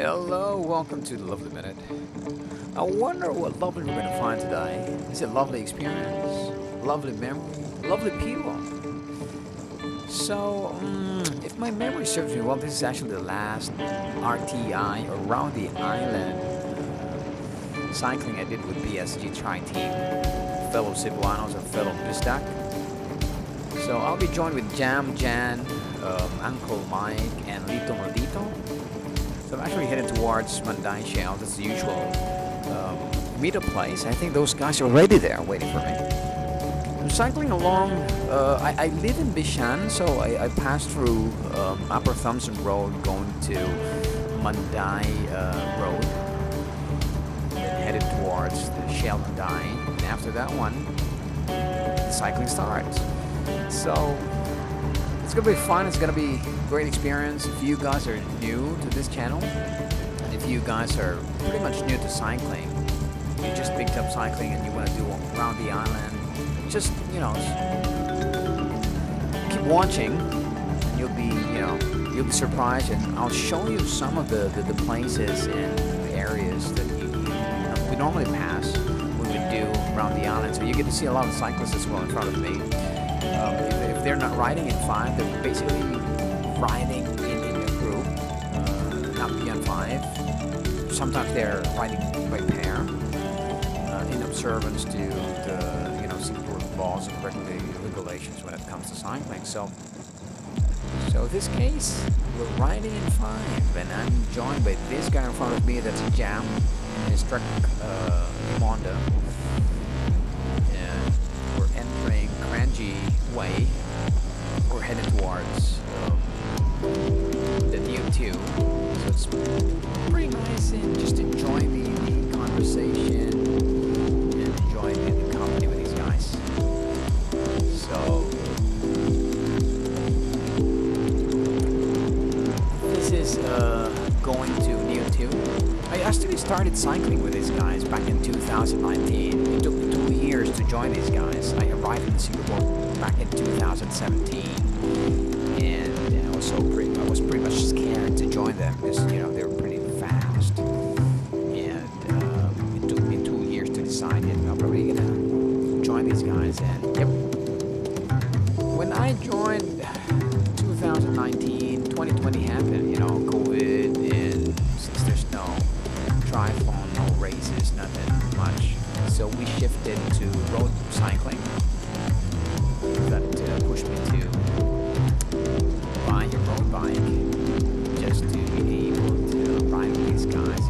Hello, welcome to the Lovely Minute. I wonder what lovely we're going to find today. Is it lovely experience, lovely memory, lovely people? So, if my memory serves me well, this is actually the last RTI around the island cycling I did with BSG TriTeam, fellow Cebuanos and fellow Bisdak. So I'll be joined with Jam, Jan, Uncle Mike, and Lito, Maldito. So I'm actually heading towards Maldito. That's the usual meetup place. I think those guys are already there waiting for me. I'm cycling along. I live in Bishan, so I passed through Upper Thompson Road going to Manday Road. Then headed towards the Shell Manday. And after that one, the cycling starts. So it's gonna be fun. It's gonna be a great experience. If you guys are new to this channel, and if you guys are pretty much new to cycling, you just picked up cycling and you want to do around the island, just keep watching. And you'll be surprised, and I'll show you some of the places and areas that we normally pass when we do around the island. So you get to see a lot of cyclists as well in front of me. If they're not riding in five, they're basically riding in a group, not beyond five. Sometimes they're riding by pair, in observance to the Singapore laws and regulations when it comes to cycling. So in this case, we're riding in five, and I'm joined by this guy in front of me. That's Jam in his truck, Honda. We're entering Kranji Way. We're headed towards the new 2. So it's pretty nice and just enjoy the conversation and enjoy the company with these guys. So this is going to new 2. I actually started cycling with these guys back in 2019. It took me 2 years to join these guys. I arrived in Singapore back in 2017, and I was pretty much scared to join them because they were pretty fast, and it took me 2 years to decide that I'm probably gonna join these guys. And yep, when I joined 2019, 2020 happened, COVID, and since there's no triathlon, no races, nothing much, so we shifted to road cycling. That pushed me to buy a road bike just to be able to ride with these guys.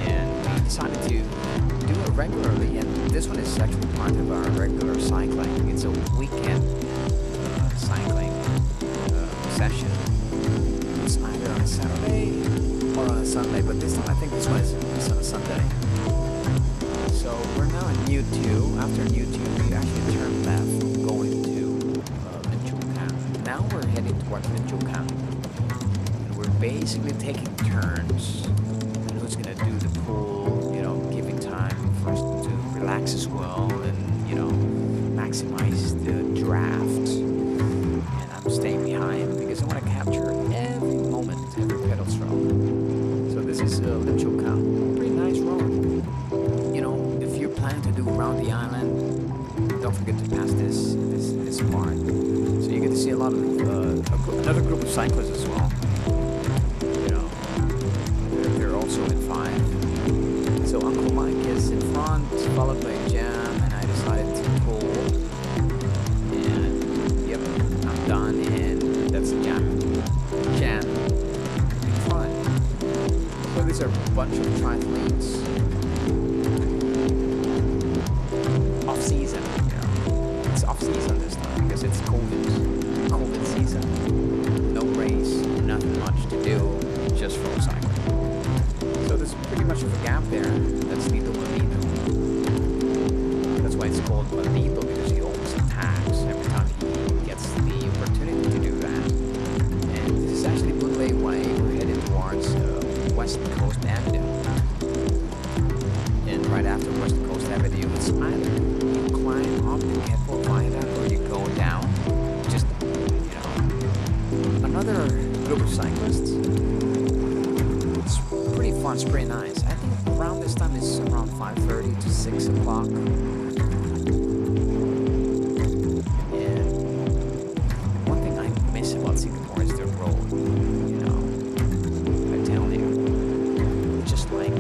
And we decided to do it regularly, and this one is actually part of our regular cycling. It's a weekend cycling session. It's either on a Saturday or on a Sunday, but this time I think this one is on a Sunday. So we're now in New 2. After New 2, we actually turn left going to Linchukan. Now we're heading towards Linchukan. And we're basically taking turns. And who's going to do the pool, giving time for us to relax as well and, maximize the draft. And I'm staying behind because I want to capture every moment, every pedal stroke. So this is Linchukan. Pretty nice road. Plan to do around the island, don't forget to pass this part. So you get to see a lot of another group of cyclists as well. They're also in 5. So Uncle Mike is in front, followed by Jam, and I decided to pull. And yep, I'm done, and that's Jam in front. So these are a bunch of triathletes. Off-season, it's off-season this time because it's COVID season. No race, nothing much to do, just road cycling. So there's pretty much of a gap there. That's Lito Maldito. That's why it's called Maldito, because he always attacks every time he gets the opportunity to do that. And this is actually Boonlay Way. We're headed towards West Coast Avenue. And right after West Coast Avenue, it's either climb up the Kettle Viaduct or you go down, just it's pretty nice. I think around this time it's around 5:30 to 6 o'clock. And one thing I miss about Singapore is the road. You know, I tell you, it's just like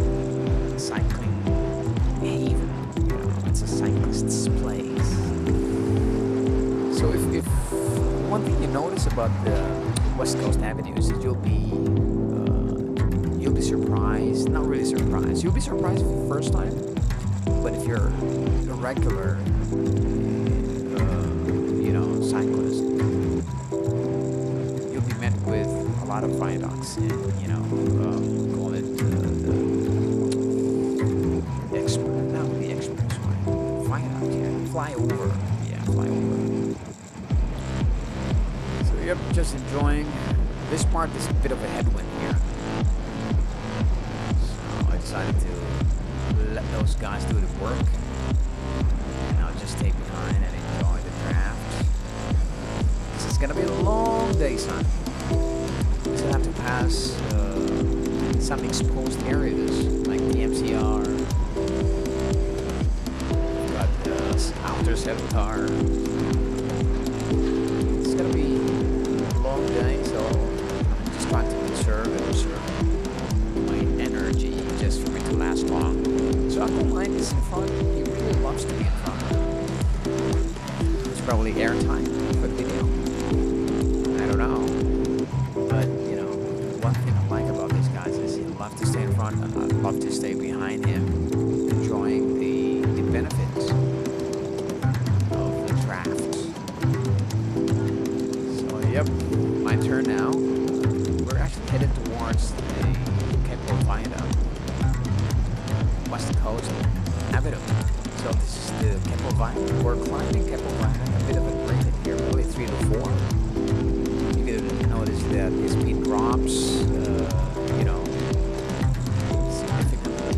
cycling haven. You know, it's a cyclist's place. So if one thing you notice about the West Coast Avenue is that you'll be surprised, not really surprised. You'll be surprised for the first time, but if you're a regular, cyclist, you'll be met with a lot of viaducts and call it not the expressway, viaduct, flyover, flyover. So yep, just enjoying. This part is a bit of a headwind here. I decided to let those guys do the work, and I'll just stay behind and enjoy the draft. This is gonna be a long day, son. Because I have to pass some exposed areas like TMCR, got outer Septar. It's gonna be a long day, so I'm just trying to conserve my energy just for it to last long. So Uncle Mike is in front. He really loves to be in front. It's probably airtime for the video. I don't know. But, one thing I like about these guys is he loves to stay in front and I love to stay behind him, enjoying the benefits of the draft. So, yep, my turn now. We're actually headed towards the Viaduct, West Coast Avenue. So this is the Keppel Viaduct. We're climbing Keppel Viaduct, a bit of a grade here, probably 3 to 4. You can notice that the speed drops, significantly.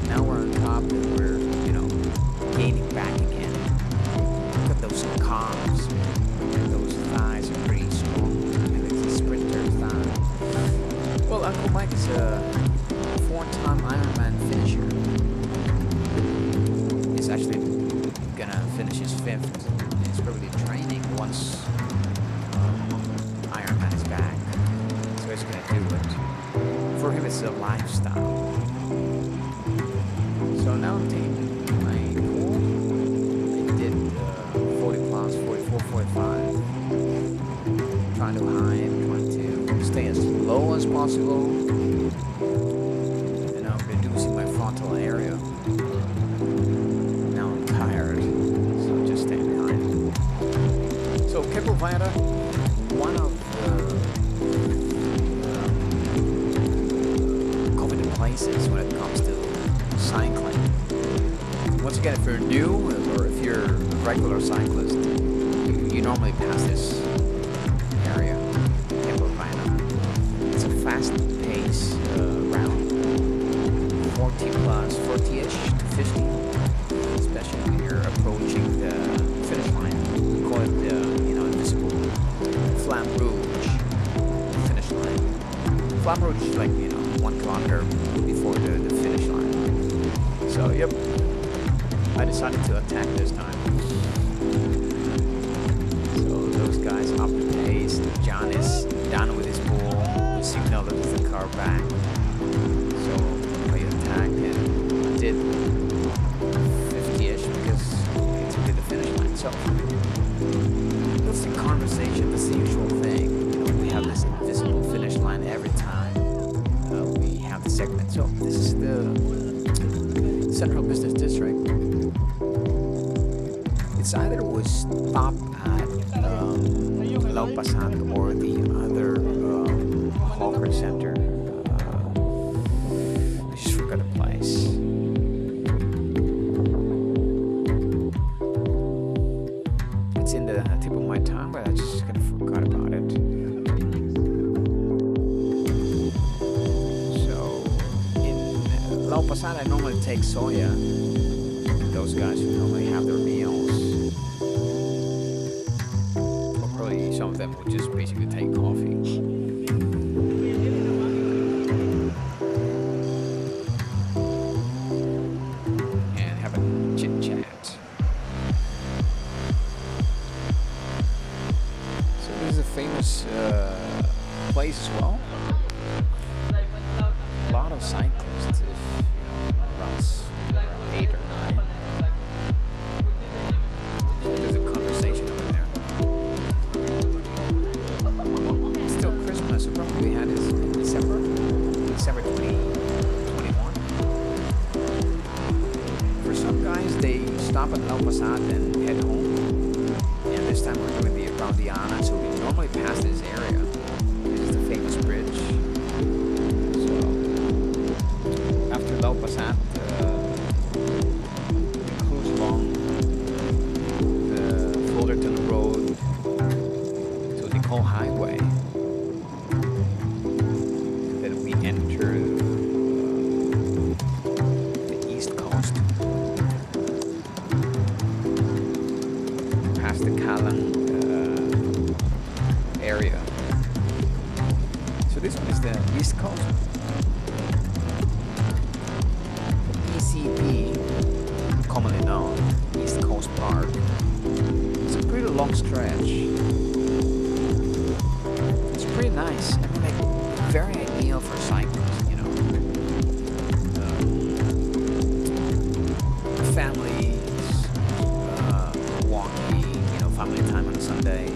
Now we're on top and we're, gaining back again. Look at those calves. Those thighs are pretty strong. Well, Uncle Mike is a 4-time Ironman finisher. He's actually gonna finish his 5th. He's probably training once Ironman is back. So he's gonna do it. For him, it's a lifestyle. So now I'm taking my pool. I did 40 plus, 44, 45. Trying to hide, trying to stay as low as possible, reducing my frontal area. Now I'm tired, so just stay behind. So Keppel Viaduct, one of the coveted places when it comes to cycling. Once again, if you're new or if you're a regular cyclist, you normally pass this area. It's a fast pace round, 40-ish to 50, especially when you're approaching the finish line. We call it the invisible Flamme Rouge finish line. Flamme Rouge is like 1 kilometer before the finish line. So yep, I decided to attack this time. So those guys up the pace. John is done with his pool. We signaled the car back. So I attacked and did 50-ish because it's to the finish line. So that's the conversation, that's the usual thing. We have this invisible finish line every time we have the segment. So this is the Central Business District. It's either we stop at Lau Pasat or the other hawker center. I just forgot the place. It's in the tip of my tongue, but I just kind of forgot about it. So in Lau Pasat, I normally take soya. Those guys who normally have their meals. Some of them would just basically take coffee. this place as well. A lot of cyclists, if around 8 or 9. There's a conversation over there. Still Christmas, so probably we had this in December 2021. For some guys, they stop at El Pasat and head home. And this time we're doing the around the island, so we normally pass this area. This is the famous bridge. So after El Pasat, we cruise along the Fullerton Road to the Cole Highway. Then we enter the East Coast, past the Kalang area. So this one is the East Coast. ECP, commonly known, East Coast Park. It's a pretty long stretch. It's pretty nice. I mean, like, very ideal for cyclists, you know. Families, walking, you know, family time on a Sunday.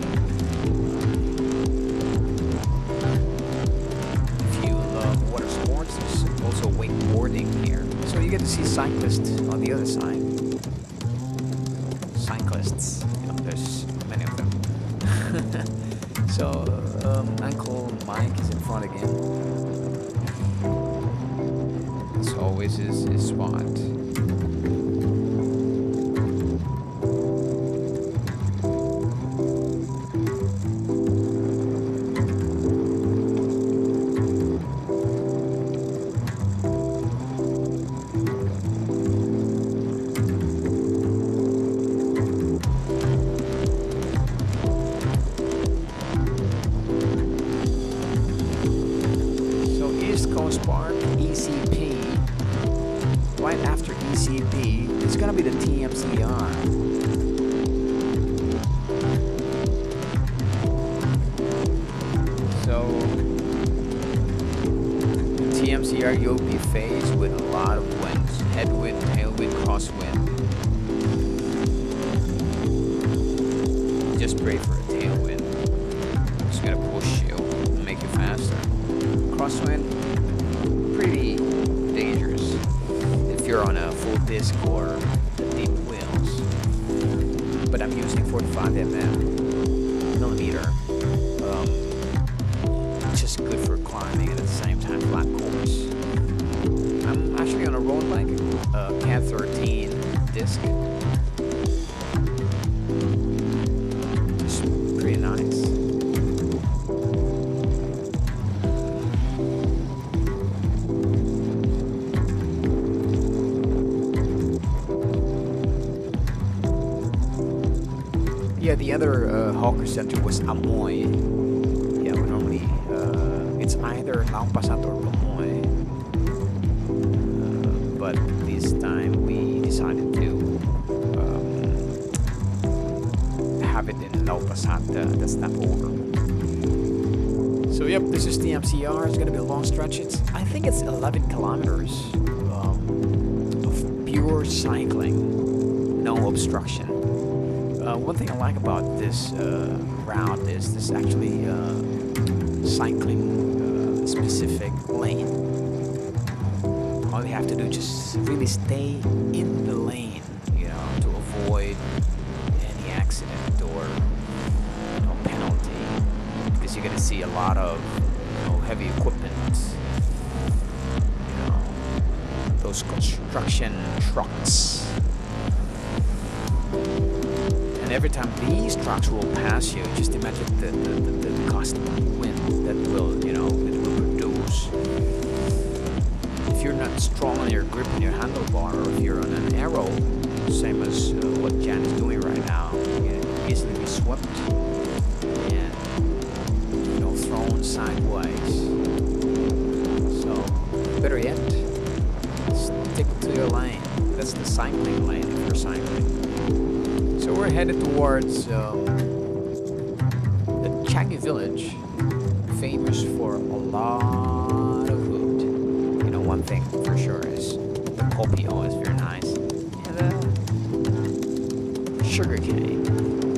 If you love water sports, there's also wakeboarding here. So you get to see cyclists on the other side. Cyclists, you know, there's many of them. So Uncle Mike is in front again. It's always his spot. Park, ECP. Right after ECP, it's gonna be the TMCR. So TMCR, you'll be faced with a lot of winds: headwind, tailwind, crosswind. Just pray for a tailwind. It's gonna push you, make you faster. Crosswind, pretty dangerous if you're on a full disc or deep wheels. But I'm using 45 millimeter. Just good for climbing and at the same time flat course. I'm actually on a road bike, Cat 13 disc. Just pretty nice. Yeah, the other hawker center was Amoy. Yeah, we normally, it's either Lau Pasat or Amoy. But this time we decided to have it in Lau Pasat, the stopover. So yep, this is TMCR. It's going to be a long stretch. I think it's 11 kilometers of pure cycling, no obstruction. One thing I like about this route is this actually cycling specific lane. All you have to do is just really stay in the lane, you know, to avoid any accident or penalty, because you're gonna see a lot of heavy equipment, those construction trucks. And every time these trucks will pass you, just imagine the gust of wind that will, it will produce. If you're not strong on your grip and your handlebar, or if you're on an arrow, same as what Jan is doing right now, you easily be swept and thrown sideways. So better yet, stick to your lane. That's the cycling lane if you're cycling. So we're headed towards the Changi village, famous for a lot of food. You know, one thing for sure is the kopi is very nice, and the sugar cane.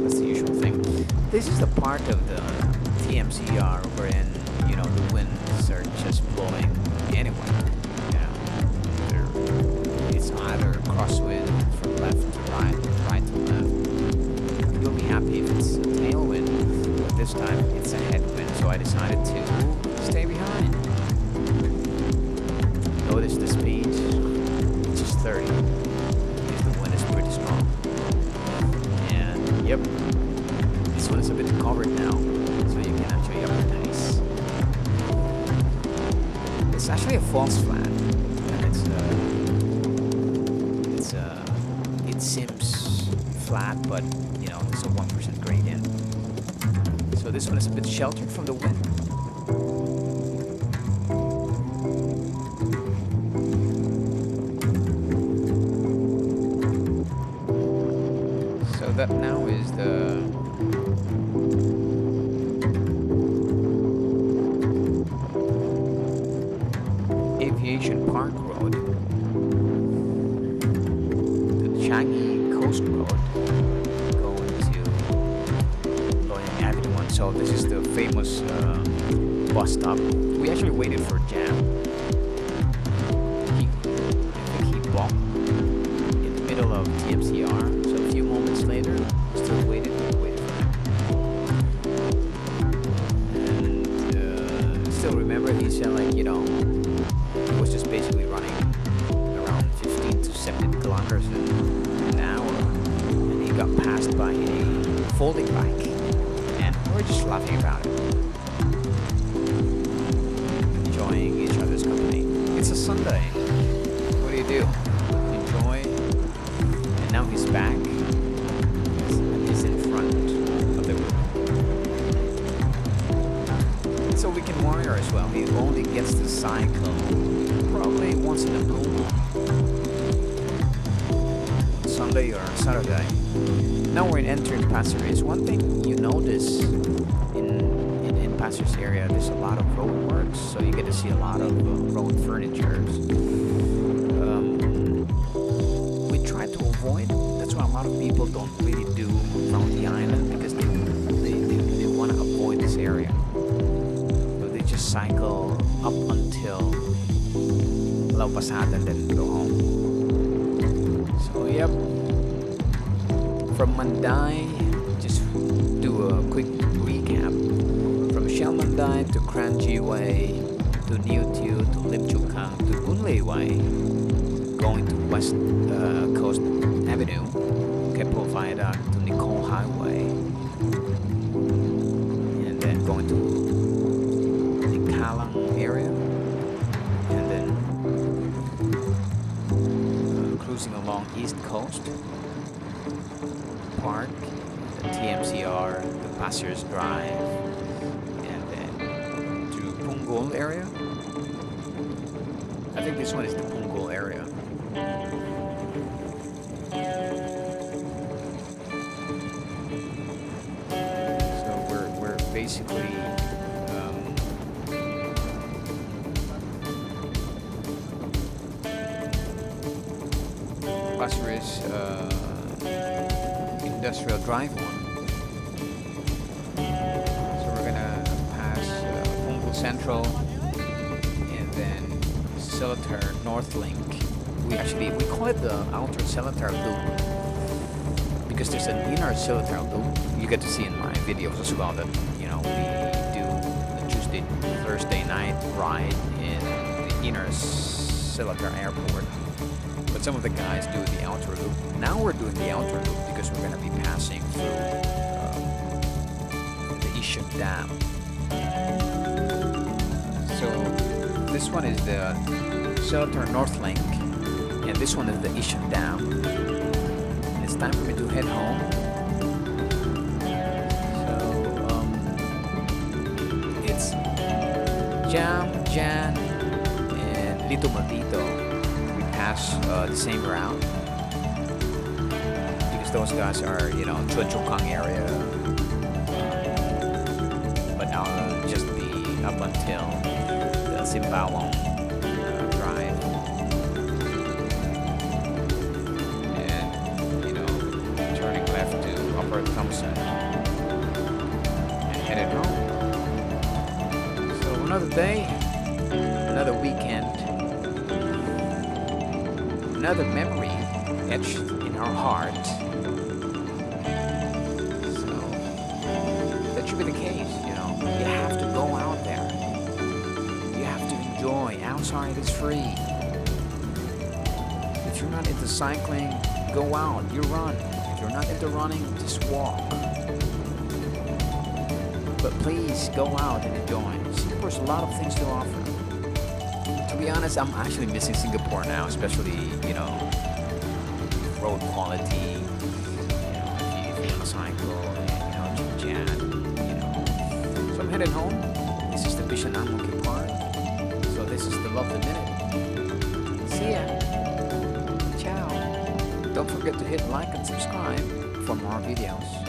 That's the usual thing. This is the part of the TMCR wherein, you know, the winds are just blowing anyway. You know, it's either crosswind from left to right, right to left. You'll be happy if it's a tailwind, but this time it's a headwind, so I decided to stay behind. Notice the speed, it's just 30, because the wind is pretty strong. And yep, this one is a bit covered now, so you can actually up the nice. It's actually a false flat, and it seems flat, but you know, it's a 1% gradient. So this one is a bit sheltered from the wind. So that now is the Aviation Park Road, the Changi Coast Road, going to Loyang Avenue 1. So this is the famous bus stop. We actually waited for Jam. I think he walked in the middle of TMCR. So a few moments later, we still waited for him. And still remember he said, like, you know, he was just basically running around 15 to 17 kilometers an hour, and he got passed by a folding bike, and we're just laughing about it, enjoying each other's company. It's a Sunday. What do you do? Enjoy. And now he's back. He's in front of the room. It's a weekend warrior as well. He only gets to cycle probably once in a blue moon, Sunday or Saturday. Now we're entering Pasir Ris. One thing you notice in Pasir Ris area, there's a lot of road works, so you get to see a lot of road furnitures. We try to avoid. That's why a lot of people don't really do around the island, because they want to avoid this area. So they just cycle up until La Pasada and then go home. So yep, from Manday, just do a quick recap. From Shell Manday to Kranji Way, to New Tiu, to Lim Chu Kang, to Boon Way, going to West Coast Avenue, Keppel Viaduct, to Nicole Highway, and then going to the Kalang area, and then cruising along East Coast Park, the TMCR, the Pasir's Drive, and then to Punggol area. I think this one is the Punggol area. So we're basically Pasir Ris Industrial Drive 1. So we're gonna pass Punggol Central and then Seletar North Link. We call it the outer Seletar Loop because there's an inner Seletar Loop. You get to see in my videos as well that, you know, we do the Thursday night ride in the inner Seletar Airport. But some of the guys do the outer loop. Now we're doing the outer loop because we're going to be passing through the Ishan Dam. So this one is the Seletar North Link, and this one is the Ishan Dam. And it's time for me to head home. So it's Jan, and Lito Maldito. Pass the same route because those guys are, you know, Chua Chu Kang area, just be up until the Simbawang drive, and turning left to Upper Thompson and headed home. So another day, another weekend, another memory etched in our heart. That should be the case, You have to go out there. You have to enjoy. Outside is free. If you're not into cycling, go out. You run. If you're not into running, just walk. But please go out and enjoy. Singapore's a lot of things to offer. To be honest, I'm actually missing Singapore now, especially, road quality. If you want to cycle, chit chat. So I'm headed home. This is the Vision I'm looking for. So this is the Love the Minute. See ya. Ciao. Don't forget to hit like and subscribe for more videos.